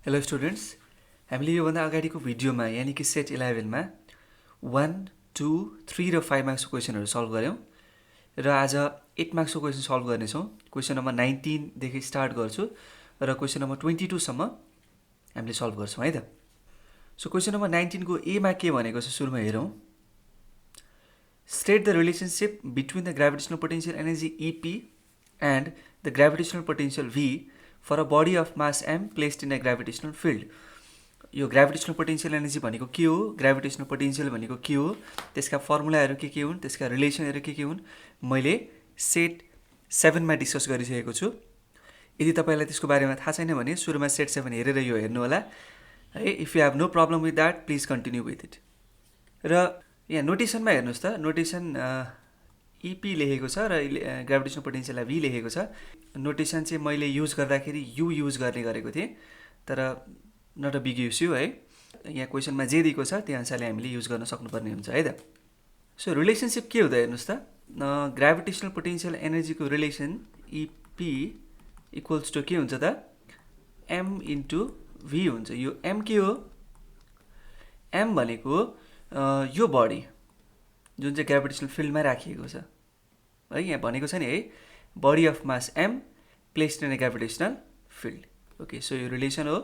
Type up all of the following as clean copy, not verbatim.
Hello students, हामीले योभन्दा अगाडिको भिडियोमा यानि कि सेट 11 मा 1, 2, 3 र 5 मार्क्सको क्वेसनहरू सल्भ गऱ्यौँ र आज 8 मार्क्सको क्वेसन सल्भ गर्नेछौँ। क्वेसन नम्बर 19 देखि स्टार्ट गर्छु र क्वेसन नम्बर 22 सम्म हामीले सल्भ गर्छौँ है त। सो क्वेसन नम्बर 19 को ए मा के भनेको छ सुरुमा हेरौँ। State the relationship between the gravitational potential energy EP and the gravitational potential V for a body of mass M placed in a gravitational field. यो ग्रेभिटेशनल पोटेन्शियल एनर्जी भनेको के हो, ग्रेभिटेशनल पोटेन्शियल भनेको के हो, त्यसका फर्मुलाहरू के हुन्, त्यसका रिलेसनहरू के हुन्, मैले सेट 7 मा डिस्कस गरिसकेको छु। यदि तपाईलाई त्यसको बारेमा थाहा छैन भने सुरुमा सेट 7 हेरेर यो हेर्नु होला है। If you have no problem with that please continue with it. र यहाँ नोटेसनमा हेर्नुहोस् त, नोटेसन EP लेखेको छ र ग्रेभिटेशनल पोटेन्शियललाई V लेखेको छ। नोटेसन चाहिँ मैले युज गर्दाखेरि U युज गर्ने गरेको थिएँ, तर नट अ बिग इस्यु है। यहाँ क्वेसनमा जे दिएको छ त्यो अनुसारले हामीले युज गर्न सक्नुपर्ने हुन्छ है त। सो रिलेसनसिप के हुँदा हेर्नुहोस् त, ग्रेभिटेशनल पोटेन्शियल एनर्जीको रिलेसन EP इक्वल्स टु के हुन्छ त, M इन्टु V हुन्छ। यो M के हो, M भनेको यो बडी जुन चाहिँ ग्रेभिटेशनल फिल्डमा राखिएको छ है। यहाँ भनेको छ नि है, body of mass M placed in a gravitational field. Okay, so यो रिलेसन हो।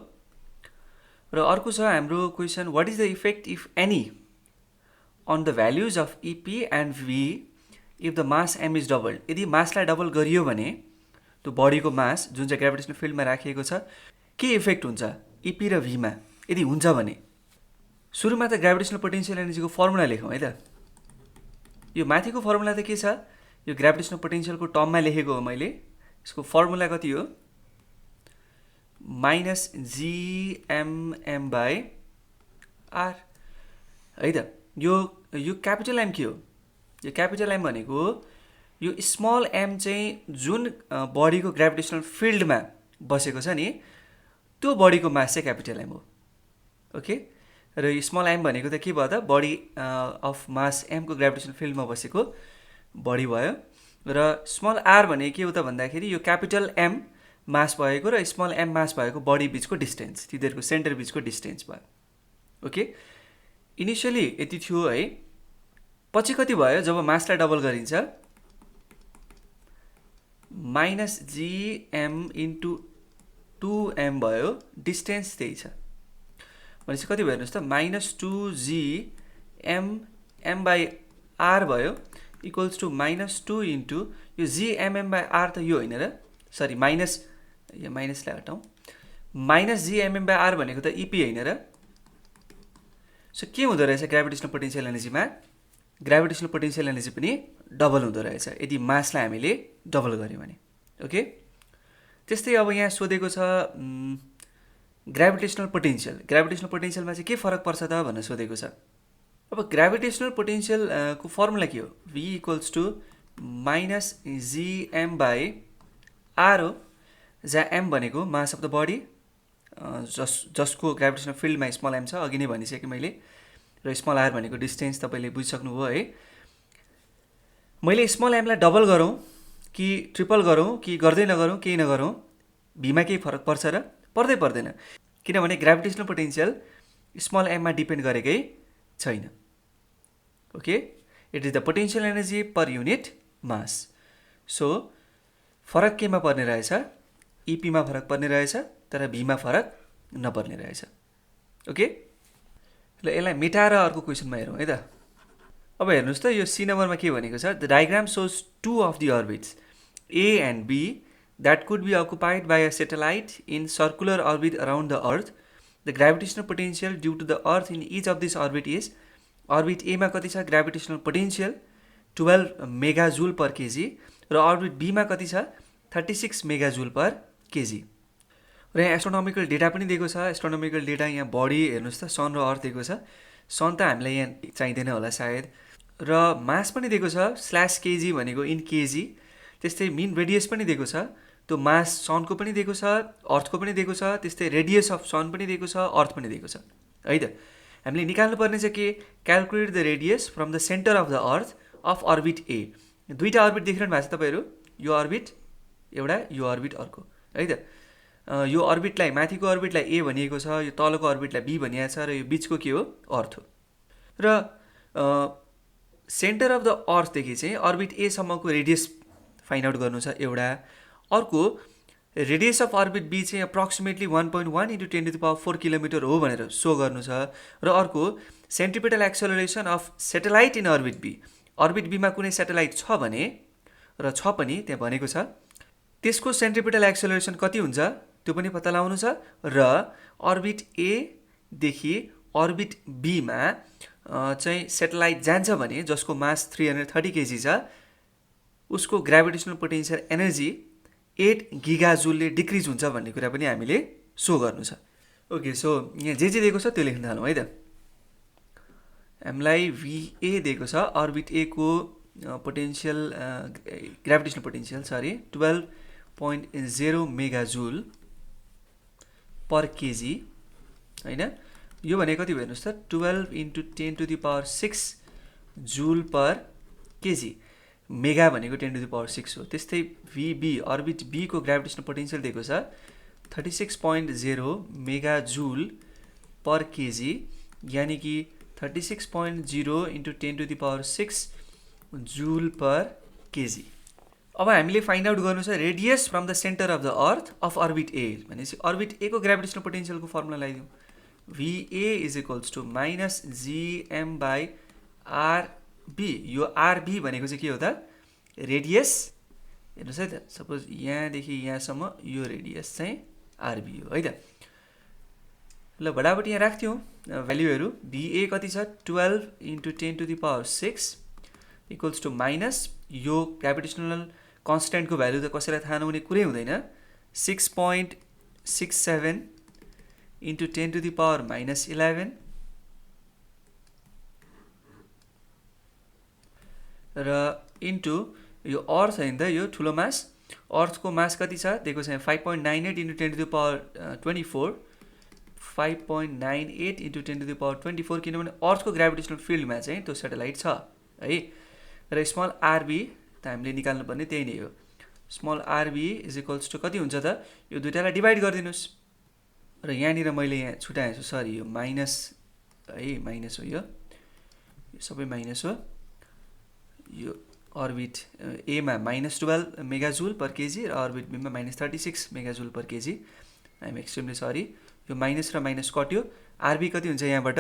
र अर्को छ हाम्रो question, what is the effect if any on the values of EP and V if the mass M is double. यदि मासलाई double गरियो भने त्यो बडीको मास जुन चाहिँ ग्रेभिटेशनल फिल्डमा राखिएको छ, के इफेक्ट हुन्छ EP र V मा यदि हुन्छ भने। सुरुमा त ग्रेभिटेशनल पोटेन्शियल एनर्जीको फर्मुला लेखौँ है त। यो माथिको फर्मुला त के छ, यो ग्रेभिटेशनल पोटेन्शियलको टर्ममा लेखेको हो मैले। यसको फर्मुला कति हो, माइनस GMM/R है त। यो क्यापिटल M के हो, यो क्यापिटल M भनेको यो स्मल m चाहिँ जुन बडीको ग्रेभिटेशनल फिल्डमा बसेको छ नि, त्यो बडीको मास चाहिँ क्यापिटल M हो। ओके, र यो स्मल m भनेको त के भयो त, बडी अफ मास M को ग्रेभिटेशनल फिल्डमा बसेको बडी भयो। र स्मल r भनेको के हो त भन्दाखेरि यो क्यापिटल M मास भएको र स्मल m मास भएको बडी बिचको डिस्टेन्स, तिनीहरूको सेन्टर बिचको डिस्टेन्स भयो। ओके, इनिसियली यति थियो है। पछि कति भयो, जब मासलाई डबल गरिन्छ, माइनस GM इन्टु 2M भयो, डिस्टेन्स त्यही छ भनेपछि कति भयो हेर्नुहोस् त, माइनस 2GMM/R भयो इक्वल्स टु माइनस 2 इन्टु यो GMM/R त यो होइन र, सरी माइनस, यो माइनसलाई हटाउँ, माइनस GMM/R भनेको त EP होइन र। सो के हुँदो रहेछ ग्रेभिटेशनल पोटेन्शियल एनर्जीमा, ग्रेभिटेशनल पोटेन्शियल एनर्जी पनि डबल हुँदो रहेछ यदि मासलाई हामीले डबल गऱ्यौँ भने। ओके, त्यस्तै अब यहाँ सोधेको छ ग्रेभिटेशनल पोटेन्शियल, ग्रेभिटेशनल पोटेन्शियलमा चाहिँ के फरक पर्छ त भनेर सोधेको छ। अब ग्रेभिटेशनल पोटेन्शियल को फर्मुला के हो, V equals to minus GM/R हो, जहाँ M भनेको मास अफ द बडी, जसको ग्रेभिटेशनल फिल्डमा स्मल m छ, अघि नै भनिसकेँ मैले, र स्मल r भनेको डिस्टेन्स तपाईँले बुझिसक्नुभयो है। मैले स्मल m लाई डबल गरौँ कि ट्रिपल गरौँ कि गर्दै नगरौँ, केही नगरौँ, V मा केही फरक पर्छ र, पर्दै पर्दैन, किनभने ग्रेभिटेशनल पोटेन्शियल स्मल m मा डिपेन्ड गरेकै छैन। Okay, it is the potential energy per unit mass. So फरक केमा पर्ने रहेछ, EP मा फरक पर्ने रहेछ, तर V मा फरक नपर्ने रहेछ। ओके, ल यसलाई मेटाएर अर्को क्वेसनमा हेरौँ है त। अब हेर्नुहोस् त, यो C नम्बरमा के भनेको छ, the diagram shows 2 of the orbits A and B that could be occupied by a satellite in circular orbit around the earth. The gravitational potential due to the earth in each of this orbit is, orbit A मा कति छ gravitational potential 12 मेगाजुल पर KG र orbit B मा कति छ 36 मेगाजुल पर KG. र यहाँ astronomical data पनि दिएको छ। एस्ट्रोनोमिकल डेटा यहाँ बडी हेर्नुहोस् त, सन र अर्थ दिएको छ। सन त हामीलाई यहाँ चाहिँदैन होला सायद, र मास पनि दिएको छ /kg भनेको इन केजी। त्यस्तै मिन रेडियस पनि दिएको छ, त्यो मास सनको पनि दिएको छ, अर्थको पनि दिएको छ, त्यस्तै रेडियस अफ सन पनि दिएको छ, अर्थ पनि दिएको छ है त। हामीले निकाल्नु पर्ने चाहिँ के, calculate the radius from the centre of the earth of orbit A। दुईवटा अर्बिट देखिरहनु भएको छ तपाईँहरू, यो अर्बिट एउटा, यो अर्बिट अर्को है त। यो अर्बिटलाई माथिको अर्बिटलाई ए भनिएको छ, यो तलको अर्बिटलाई बी भनिएको छ र यो बिचको के हो अर्थ हो। र सेन्टर अफ द अर्थदेखि चाहिँ अर्बिट एसम्मको रेडियस फाइन्ड आउट गर्नु छ एउटा। अर्को रेडियस अफ अर्बिट बी चाहिँ अप्रोक्सिमेटली 1.1 × 10⁴ किलोमिटर हो भनेर सो गर्नु छ। र अर्को centripetal acceleration of satellite in orbit B, orbit बीमा कुनै सेटेलाइट छ भने र छ पनि त्यहाँ भनेको छ, त्यसको सेन्ट्रिपिटल एक्सेलरेसन कति हुन्छ त्यो पनि पत्ता लगाउनु छ। र अर्बिट एदेखि अर्बिट बीमा चाहिँ सेटेलाइट जान्छ भने जसको मास 330 केजी छ, उसको ग्राभिटेसनल पोटेन्सियल एनर्जी 8 गिगाजुलले डिक्रिज हुन्छ भन्ने कुरा पनि हामीले सो गर्नु छ। ओके, सो यहाँ जे दिएको छ त्यो लेख्न थालौँ है त। हामीलाई VA दिएको छ, अर्बिट ए को पोटेन्सियल ग्राभिटेसनल पोटेन्सियल 12.0 मेगाजुल पर केजी हैन। यो भने कति भयो हेर्नुहोस् त, 12 × 10⁶ जुल पर केजी, मेगा भनेको 10⁶ हो। त्यस्तै VB अर्बिट बी को ग्राभिटेसनल पोटेन्सियल दिएको छ 36.0 मेगाजुल पर केजी, यानी कि 36.0 × 10⁶ जुल पर केजी। अब हामीले फाइन्ड आउट गर्नु छ radius from the centre of the earth of orbit A. भनेपछि अर्बिट ए को ग्राभिटेसनल पोटेन्सियलको फर्मुला लगाइदिउँ, VA = -gm/rb। यो RB भनेको चाहिँ के हो त, रेडियस। हेर्नुहोस् है त, सपोज यहाँदेखि यहाँसम्म यो रेडियस चाहिँ RB हो है त। ल बडाबडी यहाँ राख्थ्यौँ भ्याल्युहरू। VA कति छ, 12 × 10⁶ इक्वल्स टु माइनस यो ग्राभिटेसनल कन्स्ट्यान्टको भ्यालु त कसैलाई थाहा नहुने कुरै हुँदैन, 6.67 × 10⁻11 र इन्टु यो अर्थ होइन त, यो ठुलो मास, अर्थको मास कति छ दिएको छ 5.98 × 10⁻24, 5.98 × 10⁻24, किनभने अर्थको ग्राभिटेसनल फिल्डमा चाहिँ त्यो सेटेलाइट छ है। र स्मल RB त हामीले निकाल्नु पर्ने त्यही नै हो। स्मल RB = कति हुन्छ त, यो दुईटालाई डिभाइड गरिदिनुस्। र यहाँनिर मैले यहाँ छुटाएँ छु, सरी यो माइनस है, माइनस हो, यो सबै माइनस हो। यो अर्बिट एमा -12 मेगाजुल पर केजी र अर्बिट बीमा -36 मेगाजुल पर केजी। आइएम एक्सट्रिमली सरी, यो माइनस र माइनस कट्यो। RB कति हुन्छ यहाँबाट,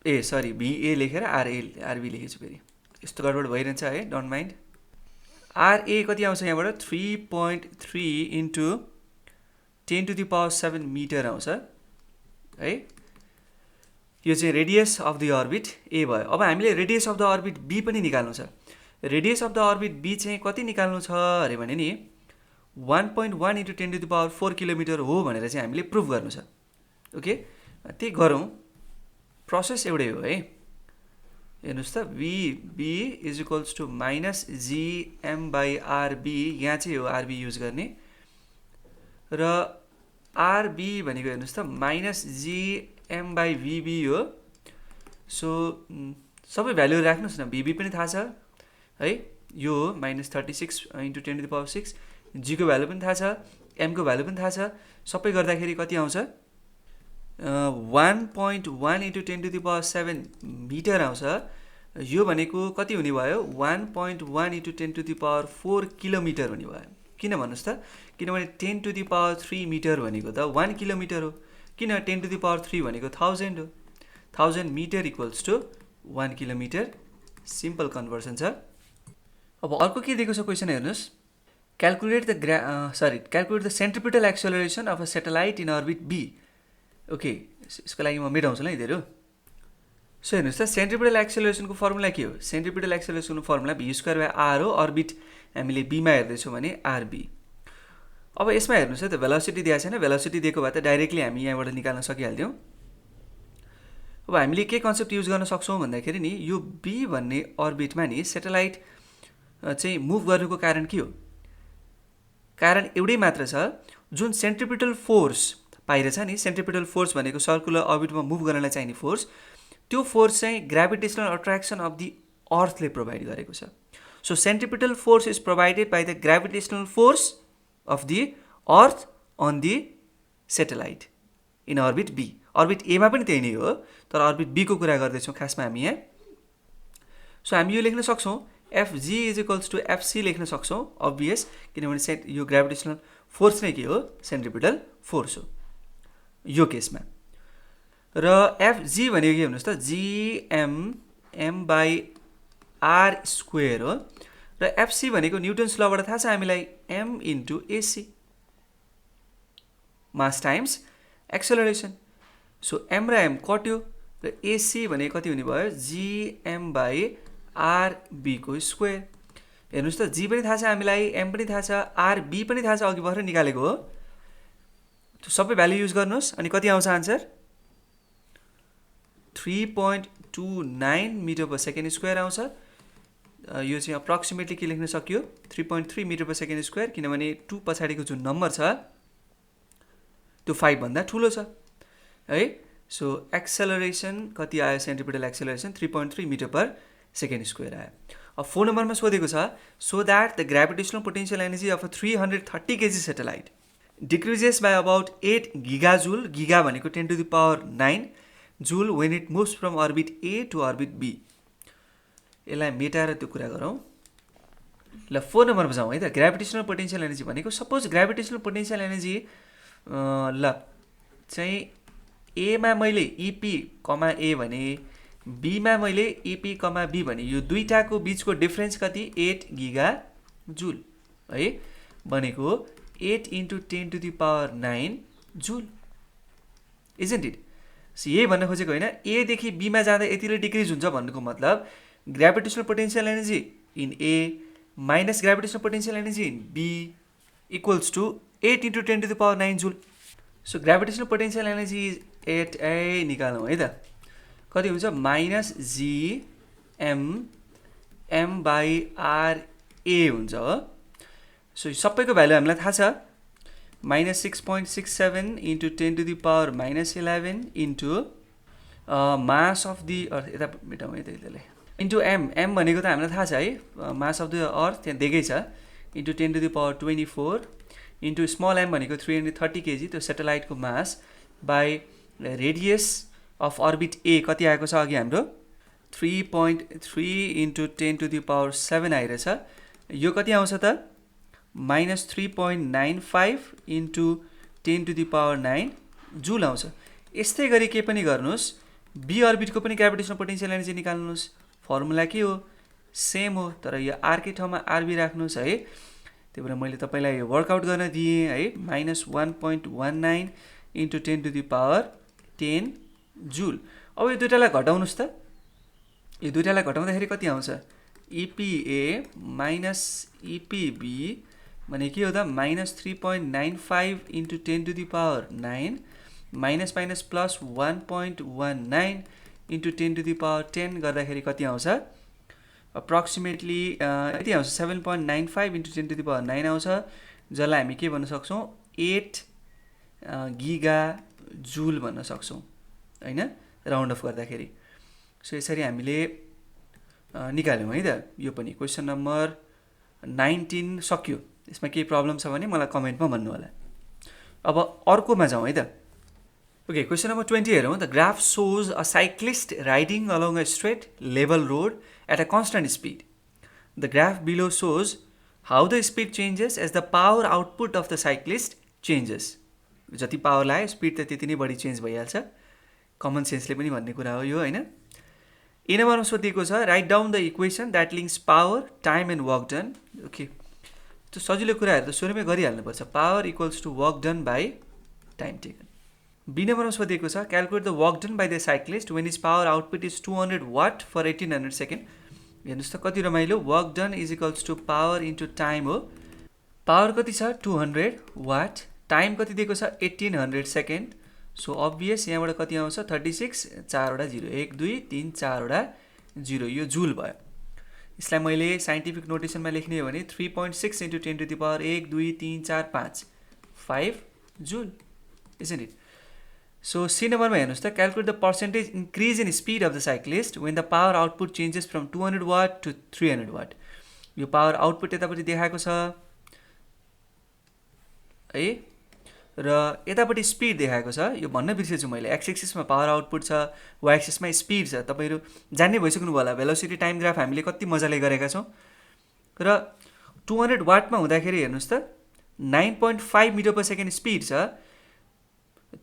VA लेखेर RB लेखेछु, फेरि यस्तो गडबड भइरहन्छ है, डोन्ट माइन्ड। RA कति आउँछ यहाँबाट, 3.3 × 10⁻7 मिटर आउँछ है। यो चाहिँ radius of the orbit A भयो। अब हामीले radius of the orbit B पनि निकाल्नु छ। Radius of the orbit B चाहिँ कति निकाल्नु छ अरे भने नि 1.1 × 10⁻4 किलोमिटर हो भनेर चाहिँ हामीले प्रुभ गर्नु छ। ओके, त्यही गरौँ, प्रोसेस एउटै हो है। हेर्नुहोस् त, VB = -gm/rb, यहाँ चाहिँ हो RB युज गर्ने, र RB भनेको हेर्नुहोस् त -gm/VB हो। सो सबै भ्यालु राख्नुहोस् न, VB पनि थाहा छ है, यो हो -36 × 10⁻6, G को भ्यालु पनि थाहा छ, M को भ्यालु पनि थाहा छ, सबै गर्दाखेरि कति आउँछ, 1.1 × 10⁻7 मिटर आउँछ। यो भनेको कति हुने भयो, 1.1 × 10⁻4 किलोमिटर हुने भयो। किन भन्नुहोस् त, किनभने 10⁻3 मिटर भनेको त 1 किलोमिटर हो, किन 10⁻3 भनेको 1000 हो, 1000 मिटर = 1 किलोमिटर। सिम्पल कन्भर्सन छ। अब अर्को के दिएको छ क्वेसन हेर्नुहोस्, calculate the centripetal acceleration of a satellite in orbit B. Okay, यसको लागि म मेटाउँछु ल यिनीहरू। सो हेर्नुहोस् त, सेन्ट्रिपिटल एक्सेलरेसनको फर्मुला के हो, सेन्ट्रिपिटल एक्सेलरेसनको फर्मुला v²/r हो। अर्बिट हामीले बीमा हेर्दैछौँ भने RB। अब यसमा हेर्नुहोस् है त, भेलोसिटी दिएको छैन, भेलोसिटी दिएको भए त डाइरेक्टली हामी यहाँबाट निकाल्न सकिहाल्थ्यौँ। अब हामीले के कन्सेप्ट युज गर्न सक्छौँ भन्दाखेरि नि, यो बी भन्ने अर्बिटमा नि सेटेलाइट चाहिँ मुभ गर्नुको कारण के हो, कारण एउटै मात्र छ, जुन सेन्ट्रिपिटल फोर्स पाइरहेछ नि, सेन्ट्रिपिटल फोर्स भनेको सर्कुलर अर्बिटमा मुभ गर्नलाई चाहिने फोर्स, त्यो फोर्स चाहिँ ग्राभिटेसनल अट्र्याक्सन अफ द अर्थले प्रोभाइड गरेको छ। So centripetal force is provided by the gravitational force of the earth on the satellite in orbit B. Orbit A मा पनि त्यही नै हो, तर orbit B को कुरा गर्दैछौँ खासमा हामी यहाँ. सो हामी यो लेख्न सक्छौँ Fg is equals to Fc लेख्न सक्छौँ, obvious, किनभने यो ग्रेभिटेसनल फोर्स नै के हो, सेन्ट्रिपिटल फोर्स हो यो केसमा. र Fg भनेको के भन्नुहोस् त, gm by r स्क्वायर हो, र Fc भनेको न्युटन्स लबाट थाहा छ हामीलाई m into ac, मास टाइम्स एक्सेलरेसन. सो m र m कट्यो, र ac भनेको कति हुने भयो, gm by rb को स्क्वायर. हेर्नुहोस् त, g पनि थाहा छ हामीलाई, m पनि थाहा छ, rb पनि थाहा छ, अघि भर्खर निकालेको हो. त्यो सबै भ्यालु युज गर्नुहोस् अनि कति आउँछ answer, 3.29 metre per second square आउँछ. यो चाहिँ अप्रोक्सिमेटली के लेख्न सकियो, 3.3 मिटर पर सेकेन्ड स्क्वायर, किनभने 2 पछाडिको जुन नम्बर छ त्यो 5 भन्दा ठुलो छ है. सो एक्सेलरेसन कति आयो, centripetal acceleration 3.3 metre per second square आयो. अब 4 नम्बरमा सोधेको छ, so that the gravitational potential energy of a 330 kg satellite decreases by about 8 gigajoule, giga भनेको 10 to the power 9 joule when it moves from orbit A to orbit B. यसलाई मेटाएर त्यो कुरा गरौँ. ल 4 नम्बरमा जाउँ है त. ग्रेभिटेसनल पोटेन्शियल एनर्जी भनेको, सपोज ग्रेभिटेसनल पोटेन्शियल एनर्जी ल चाहिँ ए मा मैले इपी कमा ए भने, बी मा मैले इपी कमा बी भने, यो दुईटाको बीचको डिफरेन्स कति, 8 गिगा जुल है, भनेको 8 into 10 to the power 9 joule, isn't it. यही भन्न खोजेको होइन, ए देखि बी मा जाँदा यतिले डिक्रिज हुन्छ भन्नुको मतलब gravitational potential energy in A minus gravitational potential energy in B equals to 8 into 10 to the power 9 joule. So gravitational potential energy is 8 A निकालौँ है त, कति हुन्छ, minus G M by R A हुन्छ हो. सो सबैको value हामीलाई थाहा छ, minus 6.67 into 10 to the power minus 11 into mass of the earth, यता मेटाउँ है त यसले, इन्टु एम भनेको त हामीलाई थाहा छ है, मास अफ द अर्थ त्यहाँ दिएकै छ, into 10 to the power 24 into small M भनेको 330 kg, त्यो सेटेलाइटको mass, by radius of orbit A कति आएको छ अघि हाम्रो, 3.3 into 10 to the power 7 आइरहेछ. यो कति आउँछ त, minus 3.95 into 10 to the power 9 जुल आउँछ. यस्तै गरी के पनि गर्नुहोस्, बी अर्बिटको पनि ग्रेभिटेसनल पोटेन्शियल एनर्जी निकाल्नुहोस्. फर्मुला के हो, सेम हो, तर यो आरकै ठाउँमा आरबी राख्नुहोस् है. त्यही भएर मैले तपाईँलाई यो वर्कआउट गर्न दिएँ है, minus 1.19 into 10 to the power 10 जुल. अब यो दुइटालाई घटाउनुहोस् त, यो दुइटालाई घटाउँदाखेरि कति आउँछ, इपिए माइनस इपिबी भने के हो त, minus 3.95 into 10 to the power 9 minus minus plus 1.19 into 10 to the power 10 गर्दाखेरि कति आउँछ, अप्रोक्सिमेटली कति आउँछ, 7.95 into 10 to the power 9 आउँछ, जसलाई हामी के भन्न सक्छौँ, 8 गिगा जुल भन्न सक्छौँ होइन, राउन्ड अफ गर्दाखेरि. सो यसरी हामीले निकाल्यौँ है त. यो पनि क्वेसन नम्बर 19 सक्यो. यसमा केही प्रब्लम छ भने मलाई कमेन्टमा भन्नु होला. अब अर्कोमा जाउँ है त. ओके, क्वेसन नम्बर 20 हेरौँ. The graph shows a cyclist riding along a straight level road at a constant speed. The graph below shows how the speed changes as the power output of the cyclist changes. जति power लाग्यो speed त त्यति नै बढी change भइहाल्छ, common सेन्सले पनि भन्ने कुरा हो यो होइन. ए नम्बरमा सोधिएको छ, write down the equation that links power, time and work done. Okay, त्यो सजिलो कुराहरू त सुरुमै गरिहाल्नुपर्छ, power equals to work done by time taken. B नम्बरमा सोधिएको छ, calculate the work done by the cyclist when is power output is 200 watt for 1800 second. हेर्नुहोस् त कति रमाइलो, work done is equals to power into time हो. Power कति छ, 200 वाट, टाइम कति दिएको छ, 1800 सेकेन्ड. सो अभियस यहाँबाट कति आउँछ, 36, 4वटा 0, 1 2 3 4वटा 0, यो जुल भयो. यसलाई मैले साइन्टिफिक नोटेसनमा लेख्ने हो भने 3.6 into 10 to the power 1 2 3 4 5 5 joule, isn't it? So C नम्बरमा हेर्नुहोस् त, calculate the percentage increase in speed of the cyclist when the power output changes from 200 watt to 300 watt. यो पावर आउटपुट यतापट्टि देखाएको छ है, र यतापट्टि स्पिड देखाएको छ। यो भन्न बिर्सेछु मैले, एक्स एक्सिसमा पावर आउटपुट छ, वाइ एक्सिसमा स्पिड छ। तपाईँहरू जान्ने भइसक्नु भयो होला भेलोसिटी टाइम ग्राफ हामीले कति मजाले गरेका छौँ। र 200 वाटमा हुँदाखेरि हेर्नुहोस् त 9.5 मिटर पर सेकेन्ड स्पिड छ।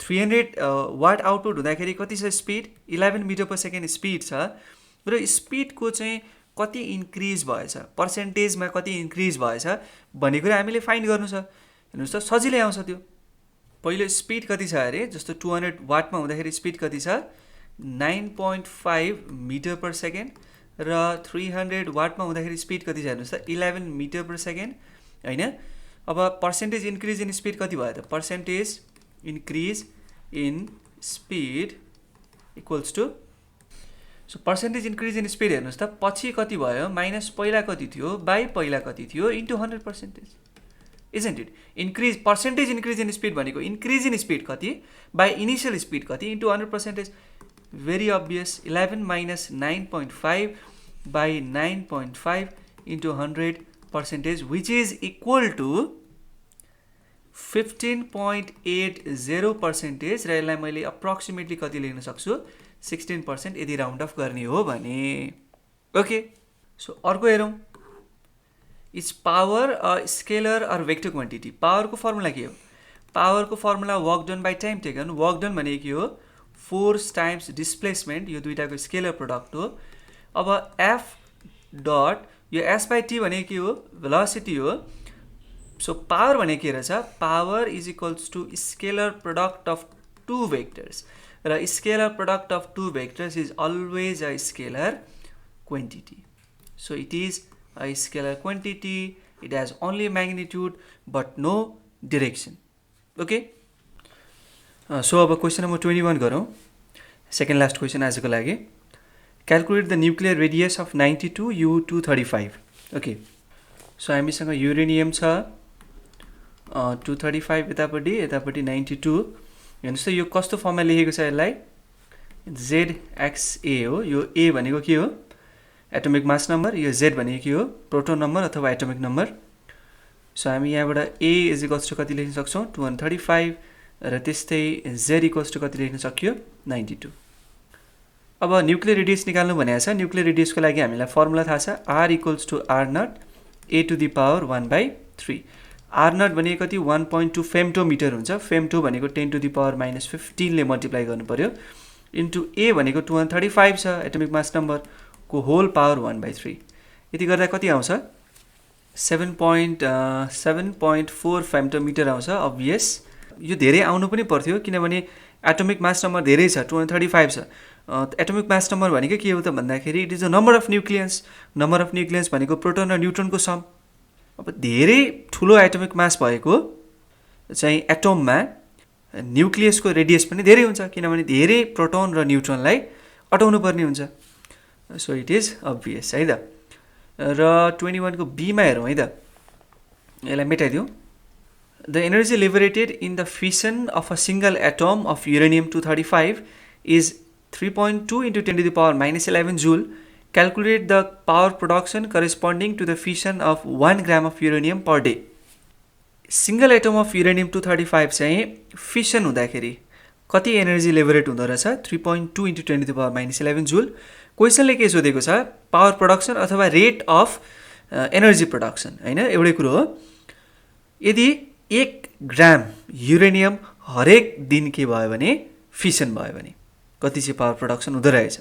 300 वाट आउटपुट हुँदाखेरि कति छ speed, 11 metre per second speed छ। र स्पिडको चाहिँ कति इन्क्रिज भएछ, पर्सेन्टेजमा कति इन्क्रिज भएछ भन्ने कुरा हामीले फाइन्ड गर्नु छ। हेर्नुहोस् त सजिलै आउँछ त्यो। पहिलो स्पिड कति छ अरे, जस्तो 200 वाटमा हुँदाखेरि स्पिड कति छ 9.5 मिटर पर सेकेन्ड, र 300 वाटमा हुँदाखेरि स्पिड कति छ हेर्नुहोस् त 11 मिटर पर सेकेन्ड होइन। अब पर्सेन्टेज इन्क्रिज इन स्पिड कति भयो त, percentage increase in speed equals to, so percentage increase in speed हेर्नुहोस् त पछि कति भयो माइनस पहिला कति थियो बाई पहिला कति थियो into 100%, isn't it. Increase percentage increase in speed भनेको इन्क्रिज इन स्पिड कति बाई इनिसियल स्पिड कति into 100%। Very obvious, 11 minus 9.5 by 9.5 into 100% which is equal to 15.80%। र यसलाई मैले अप्रोक्सिमेटली कति लेख्न सक्छु 16% यदि राउन्ड अफ गर्ने हो भने। ओके, सो अर्को हेरौँ, is power a scalar or vector quantity. पावरको फर्मुला के हो, पावरको formula work done by time taken. Work done भनेको के हो, फोर्स टाइम्स डिस्प्लेसमेन्ट, यो दुईटाको स्केलर प्रोडक्ट हो। अब एफ डट, यो एस बाई टी भनेको के हो, भेलोसिटी हो। सो पावर भनेको के रहेछ, power is equals to scalar product of two vectors, र scalar product of two vectors is always a scalar quantity. So it is a scalar quantity, it has only magnitude but no direction. Okay, so अब question number 21 गरौँ, second last question आजको लागि। Calculate the nuclear radius of 92 U235। Okay, so हामीसँग uranium छ 235 यतापट्टि, यतापट्टि 92। हेर्नुहोस् त यो कस्तो फर्ममा लेखेको छ, यसलाई ZXA हो। यो A भनेको के हो, एटोमिक मास नम्बर, यो Z भनेको के हो, प्रोटोन नम्बर अथवा एटोमिक नम्बर। सो हामी यहाँबाट A इज इक्वल्स टु कति लेख्न सक्छौँ 235, र त्यस्तै Z इक्वल्स टु कति लेख्न सक्यो 92। अब न्युक्लियर रेडियस निकाल्नु भनेको छ। न्युक्लियर रेडियसको लागि हामीलाई फर्मुला थाहा छ, R equals to R naught A to the power 1/3। R naught भनेको कति 1.2 फेम्टोमिटर हुन्छ। फेम्टो भनेको 10 टु द पावर -15 ले मल्टिप्लाई गर्नु पर्यो, इन्टु A भनेको 235 छ एटोमिक मास नम्बर को होल पावर 1/3। यति गर्दा कति आउँछ 7.4 फेम्टोमिटर आउँछ। अभियस यो धेरै आउनु पनि पर्थ्यो किनभने एटोमिक मास नम्बर धेरै छ, 235 छ। एटोमिक मास नम्बर भनेको के हो त भन्दाखेरि it is the number of nucleons. Number of nucleons भनेको प्रोटोन र न्युट्रोनको सम। अब धेरै ठुलो एटोमिक मास भएको चाहिँ एटोममा न्युक्लियसको रेडियस पनि धेरै हुन्छ किनभने धेरै प्रोटोन र न्युट्रोनलाई अटाउनु पर्ने हुन्छ। सो इट इज अब्भियस है त। र 21 को बीमा हेरौँ है त, यसलाई मेटाइदिउँ। The energy liberated in the fission of a single atom of uranium 235 is 3.2 × 10 to the power -11 joule. Calculate the power production corresponding to the fission of 1 gram of uranium per day. Single atom of uranium 235 चाहिँ fission हुँदाखेरि कति energy liberate हुँदो रहेछ 3.2 × 10 to the power -11 joule. क्वेसनले के सोधेको छ, power production अथवा रेट अफ एनर्जी प्रोडक्सन होइन, एउटै कुरो हो। यदि 1 ग्राम युरेनियम हरेक दिन के भयो भने फिसन भयो भने कति चाहिँ पावर प्रोडक्सन हुँदो रहेछ।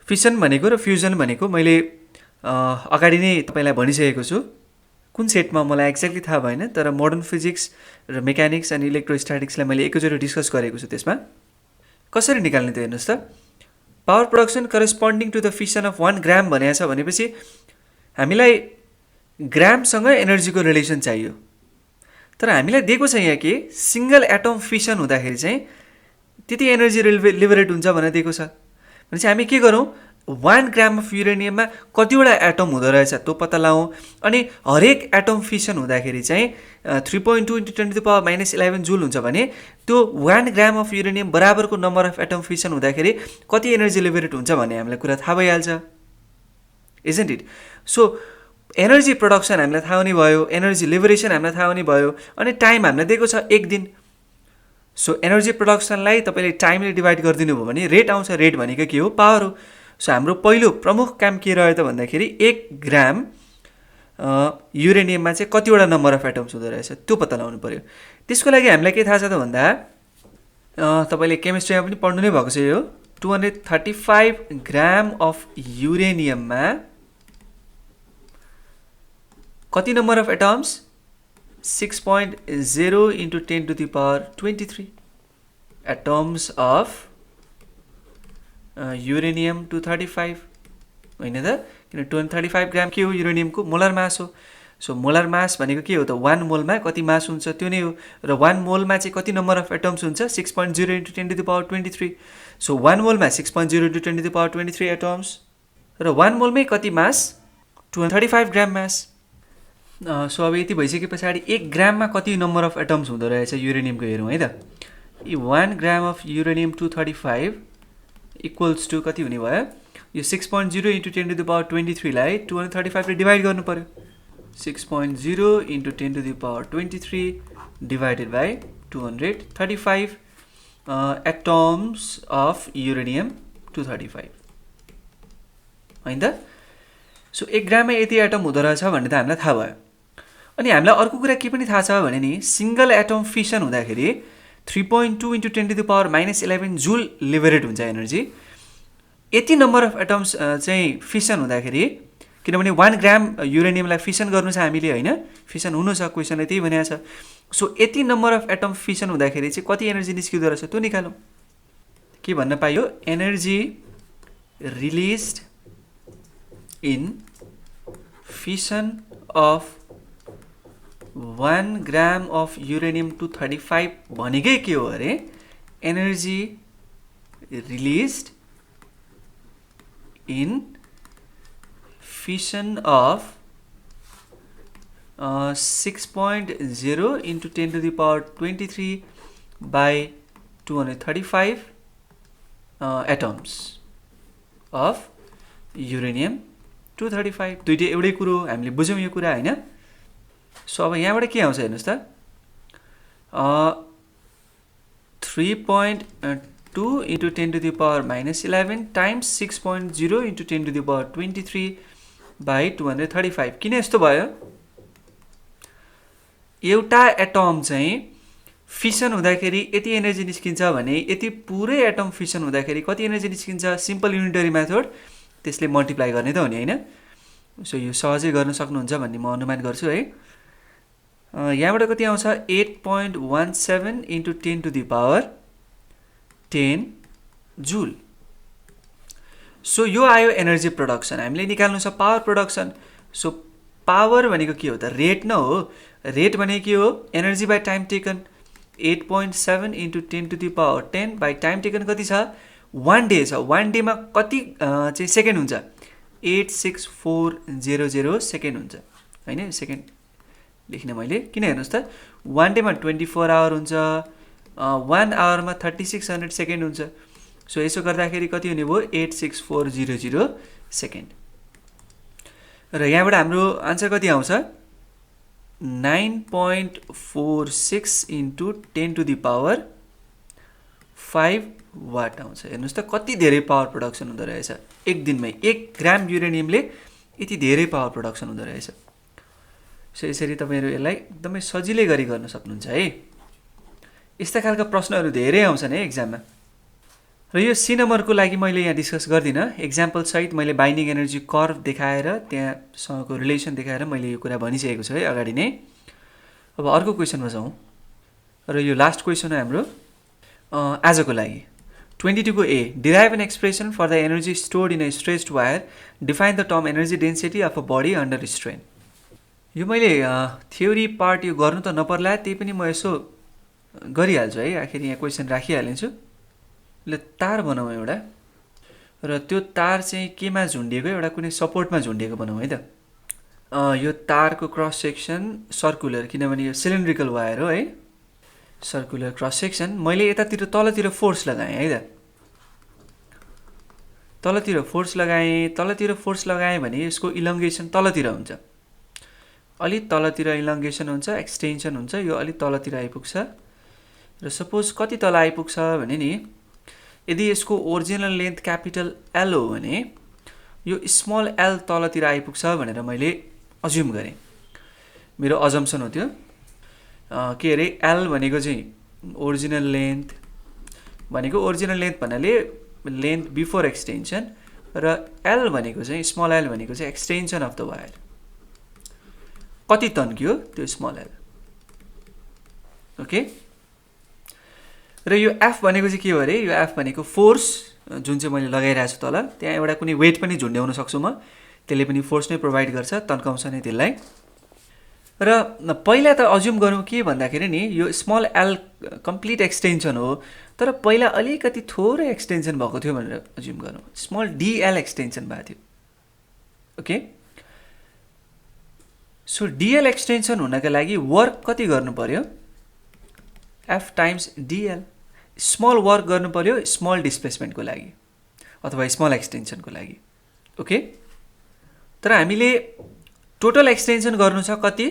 फिसन भनेको र फ्युजन भनेको मैले अगाडि नै तपाईँलाई भनिसकेको छु। कुन सेटमा मलाई एक्ज्याक्टली थाहा भएन, तर मोडर्न फिजिक्स र मेकानिक्स अनि इलेक्ट्रोस्ट्याटिक्सलाई मैले एकैचोटि डिस्कस गरेको छु। त्यसमा कसरी निकाल्ने त हेर्नुहोस् त। Power production corresponding to the fission of 1 gram भनेको छ भनेपछि हामीलाई ग्रामसँग एनर्जीको रिलेसन चाहियो। तर हामीलाई दिएको छ यहाँ के सिंगल एटम फिसन हुँदाखेरि चाहिँ त्यति एनर्जी लिबरेट हुन्छ भनेर दिएको छ। भनेपछि हामी के गरौँ, 1 ग्राम अफ युरेनियममा कतिवटा एटम हुँदो रहेछ त्यो पत्ता लगाउँ। अनि हरेक एटम फिसन हुँदाखेरि चाहिँ 3.2 × 10 to the power -11 जूल हुन्छ भने त्यो 1 ग्राम अफ युरेनियम बराबरको नम्बर अफ एटम फिसन हुँदाखेरि कति एनर्जी लिबरेट हुन्छ भन्ने हामीलाई कुरा थाहा भइहाल्छ, isn't it. So energy production हामीलाई थाहा हुने भयो, एनर्जी लिबरेसन हामीलाई थाहा हुने भयो, अनि टाइम हामीलाई दिएको छ 1 दिन। सो एनर्जी प्रोडक्सनलाई तपाईँले टाइमले डिभाइड गरिदिनु भयो भने रेट आउँछ। रेट भनेको के हो? पावर हो। सो हाम्रो पहिलो प्रमुख काम के रह्यो त भन्दाखेरि 1 ग्राम युरेनियममा चाहिँ कतिवटा नम्बर अफ एटम्स हुँदो रहेछ त्यो पत्ता लगाउनु पर्यो। त्यसको लागि हामीलाई के थाहा छ त भन्दा तपाईँले केमिस्ट्रीमा पनि पढ्नु नै भएको छ यो 235 ग्राम अफ युरेनियममा कति number of atoms? 6.0 into 10 to the power 23 atoms of uranium 235 होइन त? किन 235 ग्राम के हो? युरेनियमको मोलर मास हो। सो मोलर मास भनेको के हो त? 1 मोलमा कति मास हुन्छ त्यो नै हो। र 1 मोलमा चाहिँ कति नम्बर अफ एटम्स हुन्छ? 6.0 into 10 to the power 23। So 1 मोलमा 6.0 into 10 to the power 23 atoms र 1 मोलमै कति मास? 235 ग्राम मास। सो अब यति भइसके पछाडि 1 ग्राममा कति नम्बर अफ एटम्स हुँदो रहेछ युरेनियमको हेरौँ है त। 1 gram of uranium 235 equals to कति हुने भयो? यो 6.0 into 10 to the power 23 लाई 235 ले डिभाइड गर्नु पर्यो। 6.0 into 10 to the power 23 divided by 235 atoms of uranium 235 होइन त? सो 1 ग्राममा यति एटम हुँदो रहेछ भन्ने त हामीलाई थाहा भयो। अनि हामीलाई अर्को कुरा के पनि थाहा छ भने नि सिंगल एटम फिसन हुँदाखेरि 3.2 into 10 to the power -11 joule liberate हुन्छ एनर्जी। यति नम्बर अफ एटम्स चाहिँ फिसन हुँदाखेरि, किनभने 1 ग्राम युरेनियमलाई फिसन गर्नु छ हामीले होइन, फिसन हुनु छ, क्वेसनले त्यही भनेको छ। सो यति नम्बर अफ एटम फिसन हुँदाखेरि चाहिँ कति एनर्जी निस्किँदो रहेछ त्यो निकालौँ। के भन्न पाइयो? Energy released in fission of 1 gram of uranium 235 भनेकै के हो अरे? Energy released in fission of 6.0 into 10 to the power 23 by 235 atoms of uranium 235। दुईटै एउटै कुरो, हामीले बुझ्यौँ यो कुरा होइन। सो अब यहाँबाट के आउँछ हेर्नुहोस् त, 3.2 into 10 to the power -11 times 6.0 into 10 to the power 23 by 235। किन यस्तो भयो? एउटा एटम चाहिँ फिसन हुँदाखेरि यति एनर्जी निस्किन्छ भने यति पुरै एटम फिसन हुँदाखेरि कति एनर्जी निस्किन्छ? सिम्पल युनिटरी मेथड, त्यसले मल्टिप्लाई गर्ने त हो नि होइन। सो यो सहजै गर्न सक्नुहुन्छ भन्ने म अनुमान गर्छु है। यहाँबाट कति आउँछ? 8.17 into 10 to the power 10 joule. So यो आयो एनर्जी प्रोडक्सन। हामीले निकाल्नु छ पावर प्रोडक्सन। सो पावर भनेको के हो त? रेट न हो। रेट भनेको के हो? Energy by time taken. 8.7 into 10 to the power 10 by time taken कति छ? 1 डे छ। 1 डेमा कति चाहिँ सेकेन्ड हुन्छ? 86400 सेकेन्ड हुन्छ होइन। सेकेन्ड लेख्ने मैले किन हेर्नुहोस् त, 1 डेमा 24 आवर हुन्छ, 1 आवरमा 3600 सेकेन्ड हुन्छ। सो यसो गर्दाखेरि कति हुने भयो? 86400 सेकेन्ड। र यहाँबाट हाम्रो आन्सर कति आउँछ? 9.46 into 10 to the power 5 what आउँछ। हेर्नुहोस् त कति धेरै पावर प्रोडक्सन हुँदो रहेछ एक दिनमै। 1 ग्राम युरेनियमले यति धेरै पावर प्रोडक्सन हुँदो रहेछ। सो यसरी तपाईँहरू यसलाई एकदमै सजिलै गरी गर्न सक्नुहुन्छ है। यस्ता खालका प्रश्नहरू धेरै आउँछन् है एक्जाममा। र यो सी नम्बरको लागि मैले यहाँ डिस्कस गर्दिनँ। एक्जाम्पल सहित मैले बाइन्डिङ एनर्जी कर्भ देखाएर त्यहाँसँगको रिलेसन देखाएर मैले यो कुरा भनिसकेको छु है अगाडि नै। अब अर्को क्वेसनमा जाउँ र यो लास्ट क्वेसन हो हाम्रो आजको लागि। 22 को A, derive an expression for the energy stored in a stretched wire. Define the term energy density of a body under strain. यो मैले थ्योरी पार्ट यो गर्नु त नपर्ला, त्यही पनि म यसो गरिहाल्छु है। आखिर यहाँ क्वेसन राखिहालिन्छु। ल तार बनाऊ एउटा, र त्यो तार चाहिँ केमा झुन्डिएको? एउटा कुनै सपोर्टमा झुन्डिएको बनाऊ है त। यो तारको क्रस सेक्सन सर्कुलर, किनभने यो सिलिन्ड्रिकल वायर हो है, सर्कुलर क्रस सेक्सन। मैले यतातिर तलतिर फोर्स लगाएँ है त। तलतिर फोर्स लगाएँ भने यसको इलङ्गेसन तलतिर हुन्छ, अलि तलतिर इलङ्गेसन हुन्छ, एक्सटेन्सन हुन्छ, यो अलि तलतिर आइपुग्छ। र सपोज कति तल आइपुग्छ भने नि यदि यसको ओरिजिनल लेन्थ क्यापिटल एल हो भने यो स्मल एल तलतिर आइपुग्छ भनेर मैले अज्युम गरेँ। मेरो अजम्सन हो त्यो के अरे एल भनेको चाहिँ ओरिजिनल लेन्थ भनेको ओरिजिनल लेन्थ भन्नाले लेन्थ बिफोर एक्सटेन्सन र एल भनेको चाहिँ स्मल एल भनेको चाहिँ एक्सटेन्सन अफ द वायर। कति तन्कियो त्यो स्मल एल। ओके र यो एफ भनेको चाहिँ के हो अरे यो एफ भनेको फोर्स जुन चाहिँ मैले लगाइरहेको छु तल त्यहाँ एउटा कुनै वेट पनि झुन्ड्याउन सक्छु म त्यसले पनि फोर्स नै प्रोभाइड गर्छ तन्काउँछ नै त्यसलाई। र पहिला त अज्युम गरौँ के भन्दाखेरि नि यो स्मल एल कम्प्लिट एक्सटेन्सन हो तर पहिला अलिकति थोरै एक्सटेन्सन भएको थियो भनेर अज्युम गरौँ स्मल डिएल एक्सटेन्सन भएको थियो। ओके सो डिएल एक्सटेन्सन हुनका लागि वर्क कति गर्नु पर्यो F times DL small work गर्नु पर्यो स्मल डिस्प्लेसमेन्टको लागि अथवा स्मल एक्सटेन्सनको लागि। ओके तर हामीले टोटल एक्सटेन्सन गर्नु छ कति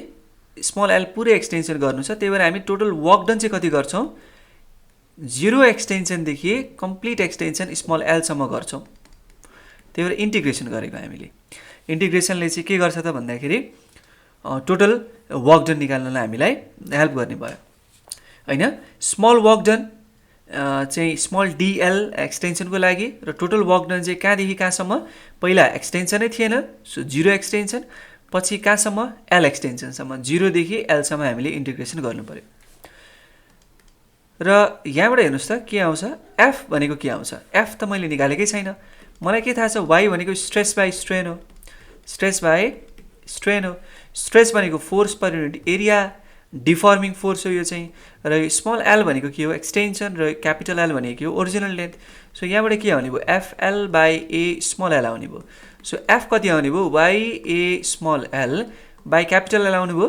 स्मल एल पुरै एक्सटेन्सन गर्नु छ त्यही भएर हामी टोटल वर्क डन चाहिँ कति गर्छौँ 0 एक्सटेन्सनदेखि कम्प्लिट एक्सटेन्सन स्मल एलसम्म गर्छौँ। त्यही भएर इन्टिग्रेसन गरेको हामीले इन्टिग्रेसनले चाहिँ के गर्छ त भन्दाखेरि टोटल वर्क डन निकाल्नलाई हामीलाई हेल्प गर्ने भयो हैन। स्मल वर्क डन चाहिँ स्मल डिएल एक्सटेन्सनको लागि र टोटल वर्क डन चाहिँ कहाँदेखि कहाँसम्म पहिला एक्सटेन्सनै थिएन सो 0 एक्सटेन्सन पछि कहाँसम्म एल एक्सटेन्सनसम्म 0 देखि एलसम्म हामीले इन्टिग्रेसन गर्नु पर्यो। र यहाँबाट हेर्नुहोस् त के आउँछ एफ भनेको के आउँछ एफ त मैले निकालेकै छैन मलाई के थाहा छ वाइ भनेको स्ट्रेस बाई स्ट्रेन हो स्ट्रेस बाई स्ट्रेन हो स्ट्रेस भनेको force per unit area deforming force हो यो चाहिँ र स्मल एल भनेको के हो एक्सटेन्सन र क्यापिटल एल भनेको के हो ओरिजिनल लेन्थ। सो यहाँबाट के आउने भयो F L by A small L आउने भयो। सो एफ कति आउने भयो Y A small L by capital L आउने भयो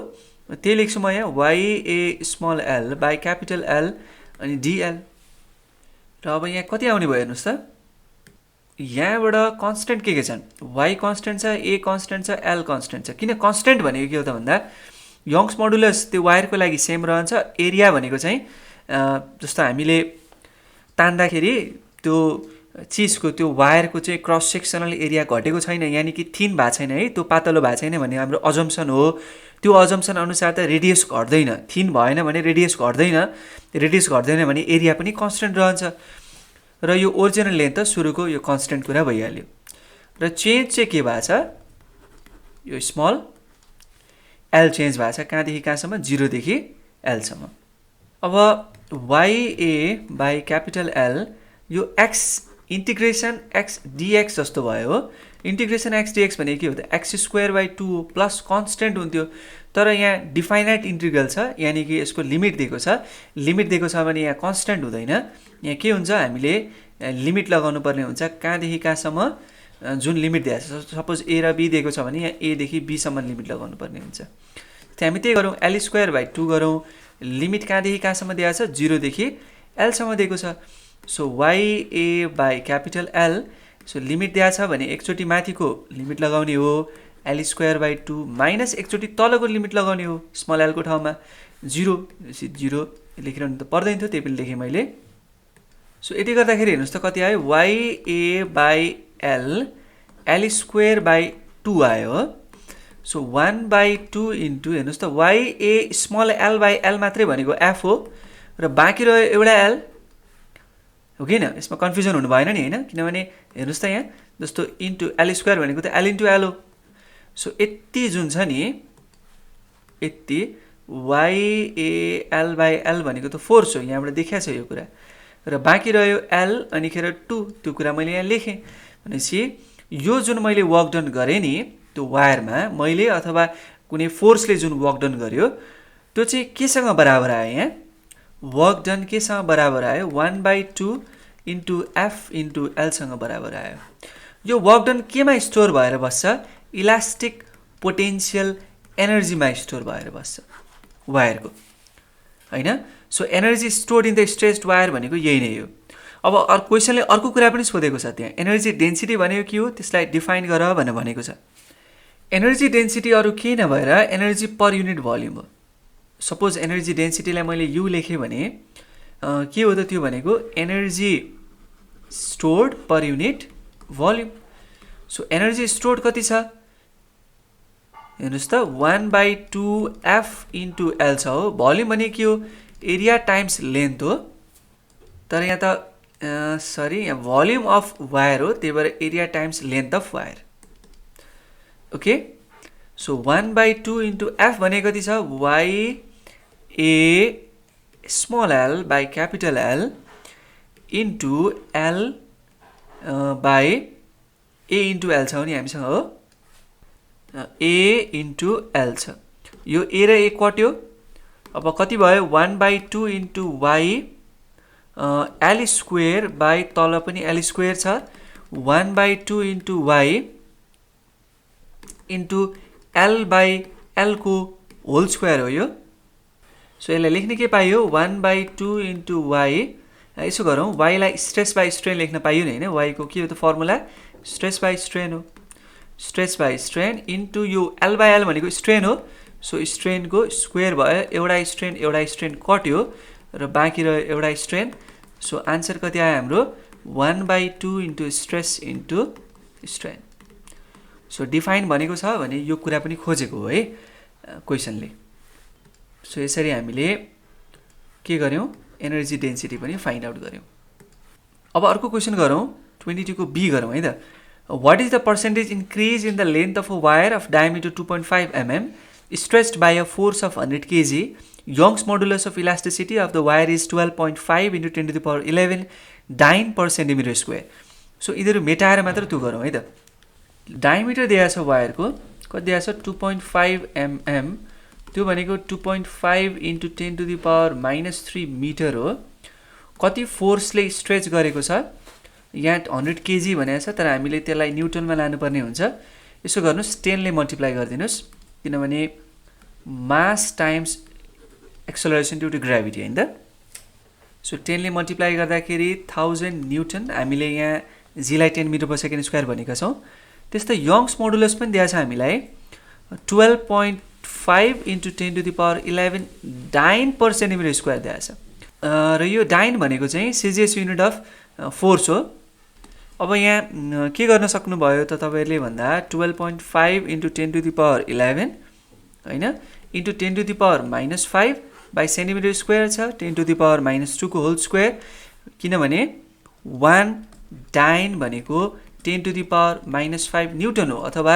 त्यही लेख्छु म यहाँ Y A small L by capital L अनि डिएल। र अब यहाँ कति आउने भयो हेर्नुहोस् त यहाँबाट कन्सटेन्ट के छन् वाइ कन्सटेन्ट छ ए कन्सटेन्ट छ एल कन्सटेन्ट छ। किन कन्सटेन्ट भनेको के हो त भन्दा यङ्स मोडुलस त्यो वायरको लागि सेम रहन्छ एरिया भनेको चाहिँ जस्तो हामीले तान्दाखेरि त्यो चिजको त्यो वायरको चाहिँ क्रस सेक्सनल एरिया घटेको छैन यानि कि थिन भएको छैन है त्यो पातलो भएको छैन भन्ने हाम्रो अजम्सन हो। त्यो अजम्सन अनुसार त रेडियस घट्दैन थिन भएन भने रेडियस घट्दैन भने एरिया पनि कन्सटेन्ट रहन्छ र यो ओरिजिनल लेन्थ त सुरुको यो कन्सटेन्ट कुरा भइहाल्यो। र चेन्ज चाहिँ के भएको छ यो स्मल एल चेन्ज भएको छ कहाँदेखि कहाँसम्म 0 देखि एलसम्म। अब वाइए बाई क्यापिटल एल यो एक्स इन्टिग्रेसन एक्स डिएक्स जस्तो भयो हो इन्टिग्रेसन एक्स डिएक्स भनेको के हो त x square by 2 plus constant हुन्थ्यो तर यहाँ डिफाइनाइट इन्टिग्रल छ यानि कि यसको लिमिट दिएको छ भने यहाँ कन्सटेन्ट हुँदैन यहाँ के हुन्छ हामीले लिमिट लगाउनु पर्ने हुन्छ कहाँदेखि कहाँसम्म जुन लिमिट दिएको छ सपोज ए र बी दिएको छ भने यहाँ एदेखि बीसम्म लिमिट लगाउनु पर्ने हुन्छ। हामी त्यही गरौँ एल स्क्वायर बाई 2 गरौँ लिमिट कहाँदेखि कहाँसम्म दिएको छ 0 देखि एलसम्म दिएको छ। So Y A by capital L so limit दिएको छ भने एकचोटि माथिको लिमिट लगाउने हो एल स्क्वायर बाई 2 माइनस एकचोटि तलको लिमिट लगाउने हो स्मल एलको ठाउँमा 0 लेखिरहनु त पर्दैन थियो त्यही पनि लेखेँ मैले। सो यति गर्दाखेरि हेर्नुहोस् त कति आयो वाइए बाई एल स्क्वायर बाई 2 आयो हो। सो 1/2 इन्टु हेर्नुहोस् त वाइए स्मल एल बाई एल मात्रै भनेको एफ हो र बाँकी रह्यो एउटा एल हो कि होइन यसमा कन्फ्युजन हुनु भएन नि होइन किनभने हेर्नुहोस् त यहाँ जस्तो इन्टु एल स्क्वायर भनेको त एल इन्टु एल हो। सो यति जुन छ नि यति वाइएएल बाई एल भनेको त फोर्स हो यहाँबाट देखिया छ यो कुरा र बाँकी रह्यो एल अनि खेर 2 त्यो कुरा मैले यहाँ लेखेँ भनेपछि यो जुन मैले वर्क डन गरेँ नि त्यो वायरमा मैले अथवा कुनै फोर्सले जुन वर्क डन गर्यो त्यो चाहिँ केसँग बराबर आयो यहाँ वर्क डन केसँग बराबर आयो 1/2 इन्टु एफ इन्टु एलसँग बराबर आयो। यो वर्क डन केमा स्टोर भएर बस्छ इलास्टिक पोटेन्सियल एनर्जीमा स्टोर भएर बस्छ वायरको हैन। So energy stored in the stretched wire भनेको यही नै हो। अब क्वेसनले अर्को कुरा पनि सोधेको छ त्यहाँ एनर्जी डेन्सिटी भनेको के हो त्यसलाई डिफाइन गर भनेर भनेको छ। एनर्जी डेन्सिटी अरू केही नभएर एनर्जी पर युनिट भोल्युम हो। सपोज एनर्जी डेन्सिटीलाई मैले यु लेखेँ भने के हो त त्यो भनेको energy stored per unit volume. So energy stored कति छ हेर्नुस् त 1/2f इन्टु एल छ हो। भोल्युम भने के हो एरिया टाइम्स लेन्थ हो, तर यहाँ त सरी यहाँ भोल्युम अफ वायर हो, त्यही भएर area times length of wire. Okay so 1/2 into F भने कति छ Y A small L by capital L into L by A into L छ नि हामीसँग हो, ए इन्टु एल छ। यो ए र ए कट्यो, अब कति भयो 1/2 into Y L square by तल पनि एल स्क्वेयर छ 1/2 into Y into L by एलको होल स्क्वायर हो यो। सो यसलाई लेख्ने के पाइयो 1/2 इन्टु वाइ, यसो गरौँ वाइलाई स्ट्रेस बाई स्ट्रेन लेख्न पाइयो नि होइन, वाइको के हो त फर्मुला स्ट्रेस बाई स्ट्रेन हो, स्ट्रेस बाई स्ट्रेन इन्टु यो एल बाई एल भनेको स्ट्रेन हो, सो स्ट्रेनको स्क्वेयर भयो, एउटा स्ट्रेन कट्यो र बाँकी रह्यो एउटा स्ट्रेन। सो आन्सर कति आयो हाम्रो 1/2 into stress into strain. So define भनेको छ भने यो कुरा पनि खोजेको हो है क्वेसनले। सो यसरी हामीले के गर्यौँ एनर्जी डेन्सिटी पनि फाइन्ड आउट गर्यौँ। अब अर्को क्वेसन गरौँ 22 को बी गरौँ है त। What is the percentage increase in the length of a wire of diameter 2.5 mm stretched by a force of 100 kg? Young's modulus of elasticity of the wire is 12.5 into 10 to the power 11 dyne per centimeter square. So यिनीहरू मेटाएर मात्र त्यो गरौँ है त। Diameter दिएको छ वायरको कति दिएको छ 2.5 mm, त्यो भनेको 2.5 into 10 to the power -3 metre हो। कति फोर्सले स्ट्रेच गरेको छ यहाँ 100 kg भनेको छ, तर हामीले त्यसलाई न्युटनमा लानुपर्ने हुन्छ। यसो गर्नुहोस् 10 ले मल्टिप्लाई गरिदिनुहोस्, किनभने mass times acceleration due to gravity हैन त। सो 10 ले मल्टिप्लाई गर्दाखेरि 1000 न्युटन, हामीले यहाँ जीलाई 10 मिटर पर सेकेन्ड स्क्वायर भनेका छौँ। त्यस्तै यङ्स मोडुलस पनि दिएको छ हामीलाई 12.5 इन्टु 10 टु द पावर 11 डाइन पर सेन्टिमिटर स्क्वायर दिएको छ। र यो डाइन भनेको चाहिँ सिजिएस युनिट अफ फोर्स हो। अब यहाँ के गर्न सक्नुभयो त तपाईहरुले भन्दा 12.5 इन्टु 10 टु द पावर 11 हैन into 10 to the power -5 by centimetre square छ 10 टु द पावर -2 को होल स्क्वायर, किनभने 1 डाइन भनेको 10 टु द पावर -5 न्युटन हो, अथवा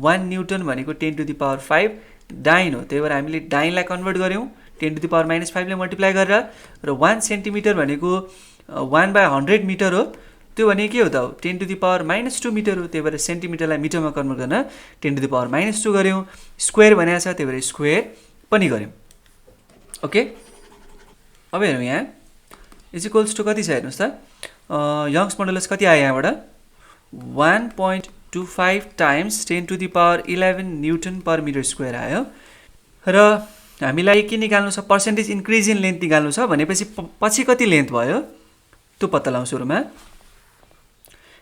1 न्युटन भनेको 10 टु द पावर 5 डाइन हो। त्यही भएर हामीले डाइनलाई कन्भर्ट गर्यौं 10 टु द पावर -5 ले मल्टिप्लाई गरेर, र 1 सेन्टिमिटर भनेको 1/100 मिटर हो, त्यो भने के हो त 10 टु द पावर -2 मिटर हो। त्यही भएर सेन्टिमिटरलाई मिटरमा कन्भर्ट गर्न 10 टु द पावर -2 गर्यौं, स्क्वायर भनेको छ त्यही भएर स्क्वायर पनि गर्यौं। ओके अब हेरौँ यहाँ इज इक्वल्स टु कति छ हेर्नुस् त, यङ्स मोडुलस कति आयो यहाँबाट 1.25 times 10 to the power 11 newton per metre square आयो। र हामीलाई के निकाल्नु छ पर्सेन्टेज इन्क्रिज इन लेन्थ निकाल्नु छ भनेपछि पछि कति लेन्थ भयो त्यो पत्ता लगाउँ। सुरुमा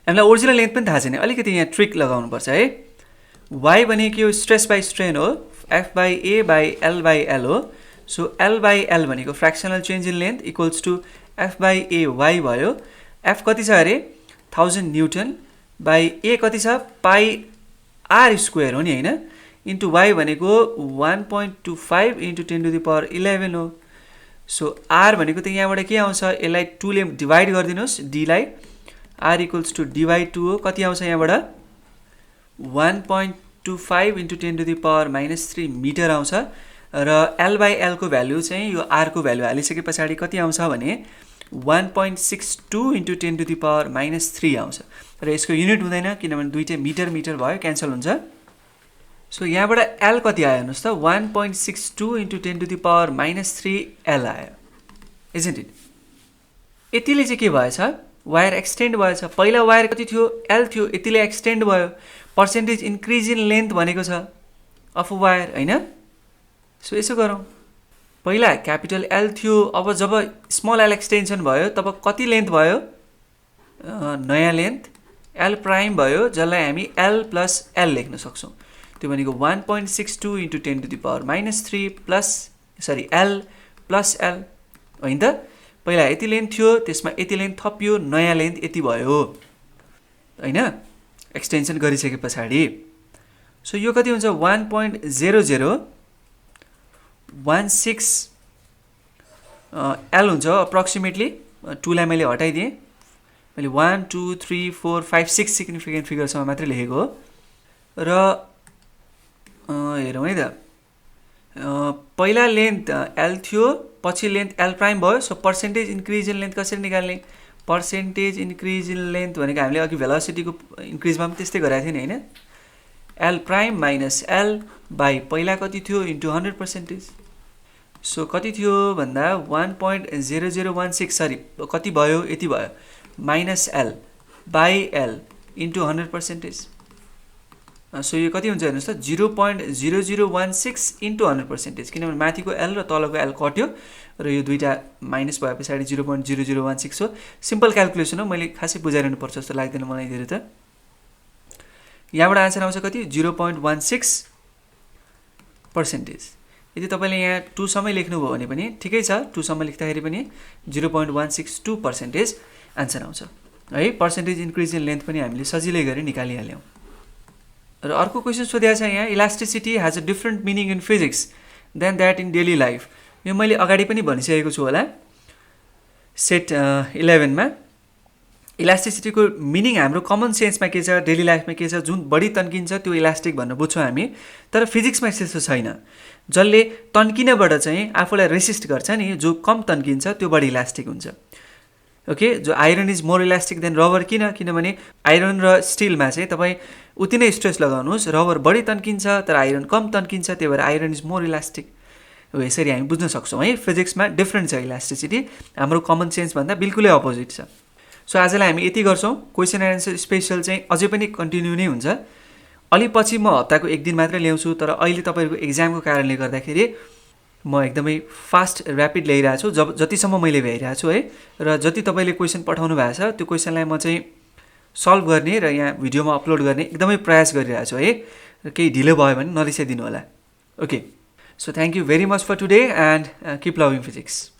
हामीलाई ओरिजिनल लेन्थ पनि थाहा छैन, अलिकति यहाँ ट्रिक लगाउनु पर्छ है। y भनेको यो स्ट्रेस बाई स्ट्रेन हो, f by a by l by l हो। सो l बाई l भनेको fractional change in length equals to f by a y भयो। f कति छ अरे 1000 न्युटन बाई a कति छ पाई r स्क्वायर हो नि हैन, इन्टु y भनेको 1.25 इन्टु 10 टु द पावर 11 हो। सो r भनेको त यहाँबाट के आउँछ, यसलाई 2 ले डिवाइड गरिदिनुहोस् d लाई, r equals to d by 2 हो। कति आउँछ यहाँबाट 1.25 into 10 to the power -3 metre आउँछ। र l बाई l को भ्यालु चाहिँ यो r को भ्यालु हालिसके पछाडि कति आउँछ भने 1.62 इन्टु 10 टु द पावर -3 आउँछ। र यसको युनिट हुँदैन किनभने दुईटै मिटर मिटर भयो, क्यान्सल हुन्छ। सो यहाँबाट l कति आयो हेर्नुस् त 1.62 into 10 to the power -3 l आयो, इजन्ट इट। यतिले चाहिँ के भएछ वायर एक्सटेन्ड भएछ। पहिला वायर कति थियो l थियो, यतिले एक्सटेन्ड भयो। पर्सेन्टेज इन्क्रिज इन लेन्थ भनेको छ अफ वायर हैन। सो यसो गरौँ, पहिला क्यापिटल L थियो, अब जब स्मल l एक्सटेन्सन भयो तब कति लेन्थ भयो नयाँ लेन्थ l प्राइम भयो, जसलाई हामी l प्लस l लेख्न सक्छौँ। त्यो भनेको 1.62 into 10 to the power -3 plus l plus l होइन त पहिला यति लेन्थ थियो, त्यसमा यति लेन्थ थपियो, नयाँ लेन्थ यति भयो हैन, एक्सटेन्सन गरिसके पछाडि। सो यो कति हुन्छ 1.0016 L हुन्छ अप्रोक्सिमेटली। 2 लाई मैले हटाइदिएँ, मैले 1 2 3 4 5 6 सिग्निफिकेन्ट फिगरसम्म मात्रै लेखेको हो। र हेरौँ है त, पहिला लेन्थ L थियो, पछि लेन्थ L प्राइम भयो। So percentage increase in length कसरी निकाल्ने? पर्सेन्टेज इन्क्रिज इन लेन्थ भनेको हामीले अघि भेलोसिटीको इन्क्रिजमा पनि त्यस्तै गरेको थियो नि हैन, L prime minus L by पहिला कति थियो इन्टु 100%। सो कति थियो भन्दा 1.0016 सरी कति भयो, यति भयो, minus L by L into 100%। So यो कति हुन्छ हेर्नुहोस् त, 0.0016 इन्टु 100%, किनभने माथिको L र तलको L कट्यो र यो दुईटा माइनस भए पछाडि 0.0016 हो। सिम्पल क्याल्कुलेसन हो, मैले खासै बुझाइरहनु पर्छ जस्तो लाग्दैन मलाई धेरै त। यहाँबाट आन्सर आउँछ कति 0.16%। यदि तपाईँले यहाँ 2 सम्म लेख्नुभयो भने पनि ठिकै छ, 2 सम्म लेख्दाखेरि पनि 0.162% आन्सर आउँछ है। पर्सेन्टेज इन्क्रिज इन लेन्थ पनि हामीले सजिलै गरी निकालिहाल्यौँ। र अर्को क्वेसन सोधेको छ यहाँ, elasticity has a different meaning in physics than that in daily life. यो मैले अगाडि पनि भनिसकेको छु होला सेट 11 मा। इलास्टिसिटीको मिनिङ हाम्रो कमन सेन्समा के छ, डेली लाइफमा के छ, जुन बढी तन्किन्छ त्यो इलास्टिक भनेर बुझ्छौँ हामी, तर फिजिक्समा त्यस्तो छैन। जसले तन्किनबाट चाहिँ आफूलाई रेसिस्ट गर्छ नि, जो कम तन्किन्छ त्यो बढी इलास्टिक हुन्छ। ओके, जो iron is more elastic than rubber, किनभने आइरन र स्टिलमा चाहिँ तपाईँ उति नै स्ट्रेस लगाउनुहोस्, रबर बढी तन्किन्छ तर आइरन कम तन्किन्छ, त्यही भएर आइरन इज मोर इलास्टिक। हो, यसरी हामी बुझ्न सक्छौँ है। फिजिक्समा डिफ्रेन्ट छ इलास्टिसिटी, हाम्रो कमन सेन्सभन्दा बिल्कुलै अपोजिट छ। सो आजलाई हामी यति गर्छौँ। क्वेसन एन्ड एन्सर स्पेसल चाहिँ अझै पनि कन्टिन्यू नै हुन्छ। अलि पछि म हप्ताको 1 दिन मात्रै ल्याउँछु, तर अहिले तपाईँहरूको एक्जामको कारणले गर्दाखेरि म एकदमै फास्ट ऱ्यापिड ल्याइरहेको छु, जतिसम्म मैले भ्याइरहेको छु है। र जति तपाईँले क्वेसन पठाउनु भएको छ त्यो क्वेसनलाई म चाहिँ सल्भ गर्ने र यहाँ भिडियोमा अपलोड गर्ने एकदमै प्रयास गरिरहेको छु है। र केही ढिलो भयो भने नरिसाइदिनु होला। Okay, so thank you very much for today and keep loving physics.